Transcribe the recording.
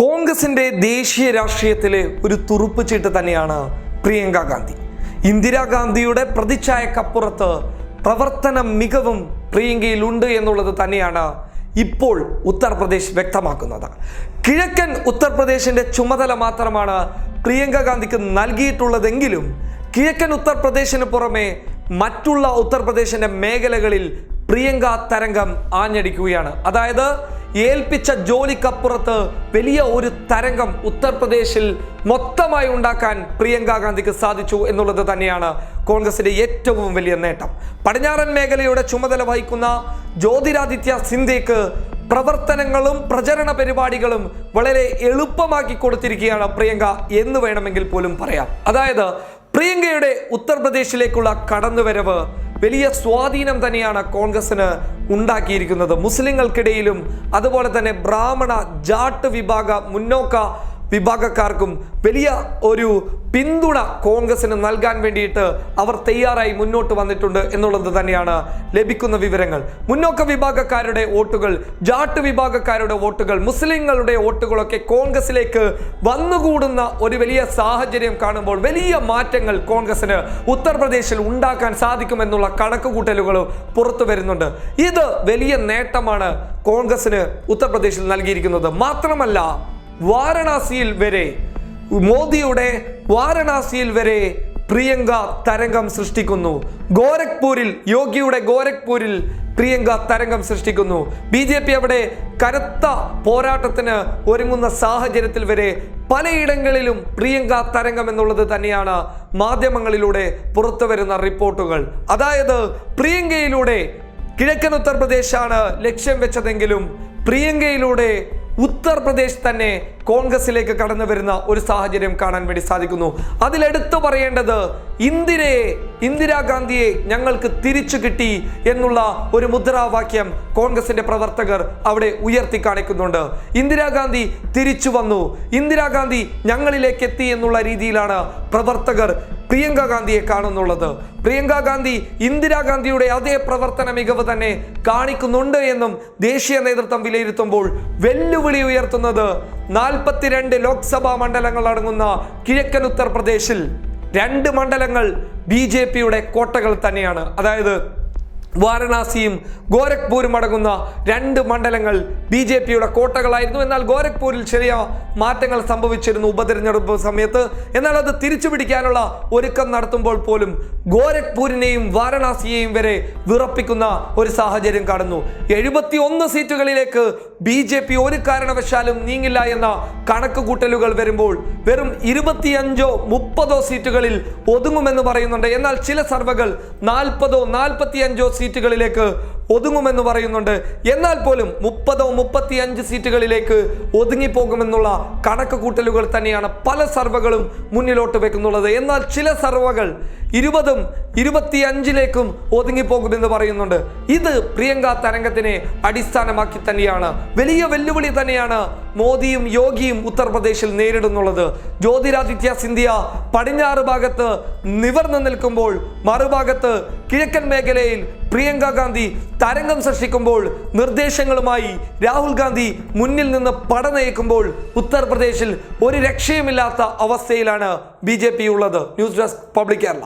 കോൺഗ്രസിന്റെ ദേശീയ രാഷ്ട്രീയത്തിലെ ഒരു തുറുപ്പുചീട്ട് തന്നെയാണ് പ്രിയങ്ക ഗാന്ധി. ഇന്ദിരാഗാന്ധിയുടെ പ്രതിച്ഛായക്കപ്പുറത്ത് പ്രവർത്തന മികവും പ്രിയങ്കയിലുണ്ട് എന്നുള്ളത് തന്നെയാണ് ഇപ്പോൾ ഉത്തർപ്രദേശ് വ്യക്തമാക്കുന്നത്. കിഴക്കൻ ഉത്തർപ്രദേശിന്റെ ചുമതല മാത്രമാണ് പ്രിയങ്ക ഗാന്ധിക്ക് നൽകിയിട്ടുള്ളതെങ്കിലും കിഴക്കൻ ഉത്തർപ്രദേശിന് പുറമെ മറ്റുള്ള ഉത്തർപ്രദേശിന്റെ മേഖലകളിൽ പ്രിയങ്ക തരംഗം ആഞ്ഞടിക്കുകയാണ്. അതായത് ഏൽപ്പിച്ച ജോലിക്കപ്പുറത്ത് വലിയ ഒരു തരംഗം ഉത്തർപ്രദേശിൽ മൊത്തമായി ഉണ്ടാക്കാൻ പ്രിയങ്ക ഗാന്ധിക്ക് സാധിച്ചു എന്നുള്ളത് തന്നെയാണ് കോൺഗ്രസിന്റെ ഏറ്റവും വലിയ നേട്ടം. പടിഞ്ഞാറൻ മേഖലയുടെ ചുമതല വഹിക്കുന്ന ജ്യോതിരാദിത്യ സിന്ധ്യയ്ക്ക് പ്രവർത്തനങ്ങളും പ്രചരണ പരിപാടികളും വളരെ എളുപ്പമാക്കി കൊടുത്തിരിക്കുകയാണ് പ്രിയങ്ക എന്ന് വേണമെങ്കിൽ പോലും പറയാം. അതായത് പ്രിയങ്കയുടെ ഉത്തർപ്രദേശിലേക്കുള്ള കടന്നുവരവ് വലിയ സ്വാധീനം തന്നെയാണ് കോൺഗ്രസിന് ഉണ്ടാക്കിയിരിക്കുന്നത്. മുസ്ലിങ്ങൾക്കിടയിലും അതുപോലെ തന്നെ ബ്രാഹ്മണ ജാട്ട് മുന്നോക്ക വിഭാഗക്കാർക്കും വലിയ ഒരു പിന്തുണ കോൺഗ്രസിന് നൽകാൻ വേണ്ടിയിട്ട് അവർ തയ്യാറായി മുന്നോട്ട് വന്നിട്ടുണ്ട് എന്നുള്ളത് തന്നെയാണ് ലഭിക്കുന്ന വിവരങ്ങൾ. മുന്നോക്ക വിഭാഗക്കാരുടെ വോട്ടുകൾ, ജാട്ട് വിഭാഗക്കാരുടെ വോട്ടുകൾ, മുസ്ലിങ്ങളുടെ വോട്ടുകളൊക്കെ കോൺഗ്രസിലേക്ക് വന്നുകൂടുന്ന ഒരു വലിയ സാഹചര്യം കാണുമ്പോൾ വലിയ മാറ്റങ്ങൾ കോൺഗ്രസിന് ഉത്തർപ്രദേശിൽ ഉണ്ടാക്കാൻ സാധിക്കുമെന്നുള്ള കണക്കുകൂട്ടലുകൾ പുറത്തു വരുന്നുണ്ട്. ഇത് വലിയ നേട്ടമാണ് കോൺഗ്രസിന് ഉത്തർപ്രദേശിൽ നൽകിയിരിക്കുന്നത്. മാത്രമല്ല വാരണാസിയിൽ വരെ മോദിയുടെ വാരണാസിയിൽ വരെ പ്രിയങ്ക തരംഗം സൃഷ്ടിക്കുന്നു. യോഗിയുടെ ഗോരഖ്പൂരിൽ പ്രിയങ്ക തരംഗം സൃഷ്ടിക്കുന്നു. BJP അവിടെ കനത്ത പോരാട്ടത്തിന് ഒരുങ്ങുന്ന സാഹചര്യത്തിൽ വരെ പലയിടങ്ങളിലും പ്രിയങ്ക തരംഗം എന്നുള്ളത് തന്നെയാണ് മാധ്യമങ്ങളിലൂടെ പുറത്തു വരുന്ന റിപ്പോർട്ടുകൾ. അതായത് പ്രിയങ്കയിലൂടെ കിഴക്കൻ ഉത്തർപ്രദേശാണ് ലക്ഷ്യം വെച്ചതെങ്കിലും പ്രിയങ്കയിലൂടെ ഉത്തർപ്രദേശ് തന്നെ കോൺഗ്രസിലേക്ക് കടന്നു വരുന്ന ഒരു സാഹചര്യം കാണാൻ വേണ്ടി സാധിക്കുന്നു. അതിലെടുത്തു പറയേണ്ടത് ഇന്ദിരാഗാന്ധിയെ ഞങ്ങൾക്ക് തിരിച്ചു കിട്ടി എന്നുള്ള ഒരു മുദ്രാവാക്യം കോൺഗ്രസിന്റെ പ്രവർത്തകർ അവിടെ ഉയർത്തി കാണിക്കുന്നുണ്ട്. ഇന്ദിരാഗാന്ധി തിരിച്ചു വന്നു, ഇന്ദിരാഗാന്ധി ഞങ്ങളിലേക്ക് എത്തി എന്നുള്ള രീതിയിലാണ് പ്രവർത്തകർ പ്രിയങ്ക ഗാന്ധിയെ കാണുന്നുള്ളത്. പ്രിയങ്ക ഗാന്ധി ഇന്ദിരാഗാന്ധിയുടെ അതേ പ്രവർത്തന മികവ് തന്നെ കാണിക്കുന്നുണ്ട് എന്നും ദേശീയ നേതൃത്വം വിലയിരുത്തുമ്പോൾ വെല്ലുവിളി ഉയർത്തുന്നത് 42 ലോക്സഭാ മണ്ഡലങ്ങൾ അടങ്ങുന്ന കിഴക്കൻ ഉത്തർപ്രദേശിൽ 2 മണ്ഡലങ്ങൾ BJPയുടെ കോട്ടകൾ തന്നെയാണ്. അതായത് വാരണാസിയും ഗോരഖ്പൂരും അടങ്ങുന്ന 2 മണ്ഡലങ്ങൾ BJPയുടെ കോട്ടകളായിരുന്നു. എന്നാൽ ഗോരഖ്പൂരിൽ ചെറിയ മാറ്റങ്ങൾ സംഭവിച്ചിരുന്നു ഉപതെരഞ്ഞെടുപ്പ് സമയത്ത്. എന്നാൽ അത് തിരിച്ചു പിടിക്കാനുള്ള ഒരുക്കം നടത്തുമ്പോൾ പോലും ഗോരഖ്പൂരിനെയും വാരണാസിയെയും വരെ വിറപ്പിക്കുന്ന ഒരു സാഹചര്യം കാണുന്നു. 71 സീറ്റുകളിലേക്ക് BJP ഒരു കാരണവശാലും നീങ്ങില്ല എന്ന കണക്കുകൂട്ടലുകൾ വരുമ്പോൾ വെറും 25-30 സീറ്റുകളിൽ ഒതുങ്ങുമെന്ന് പറയുന്നുണ്ട്. എന്നാൽ ചില സർവേകൾ 40-45 സീറ്റുകളിലേക്ക് ഒതുങ്ങുമെന്ന് പറയുന്നുണ്ട്. എന്നാൽ പോലും 30-35 സീറ്റുകളിലേക്ക് ഒതുങ്ങിപ്പോകുമെന്നുള്ള കണക്ക് കൂട്ടലുകൾ തന്നെയാണ് പല സർവേകളും മുന്നിലോട്ട് വെക്കുന്നുള്ളത്. എന്നാൽ ചില സർവേകൾ 20-25ലേക്കും ഒതുങ്ങിപ്പോകുമെന്ന് പറയുന്നുണ്ട്. ഇത് പ്രിയങ്ക തരംഗത്തിനെ അടിസ്ഥാനമാക്കി തന്നെയാണ്. വലിയ വെല്ലുവിളി തന്നെയാണ് മോദിയും യോഗിയും ഉത്തർപ്രദേശിൽ നേരിടുന്നുള്ളത്. ജ്യോതിരാദിത്യ സിന്ധ്യ പടിഞ്ഞാറ് ഭാഗത്ത് നിവർന്നു നിൽക്കുമ്പോൾ മറുഭാഗത്ത് കിഴക്കൻ മേഖലയിൽ പ്രിയങ്ക ഗാന്ധി തരംഗം സൃഷ്ടിക്കുമ്പോൾ നിർദ്ദേശങ്ങളുമായി രാഹുൽ ഗാന്ധി മുന്നിൽ നിന്ന് പടനയിക്കുമ്പോൾ ഉത്തർപ്രദേശിൽ ഒരു രക്ഷയുമില്ലാത്ത അവസ്ഥയിലാണ് BJP ഉള്ളത്. News desk public Kerala.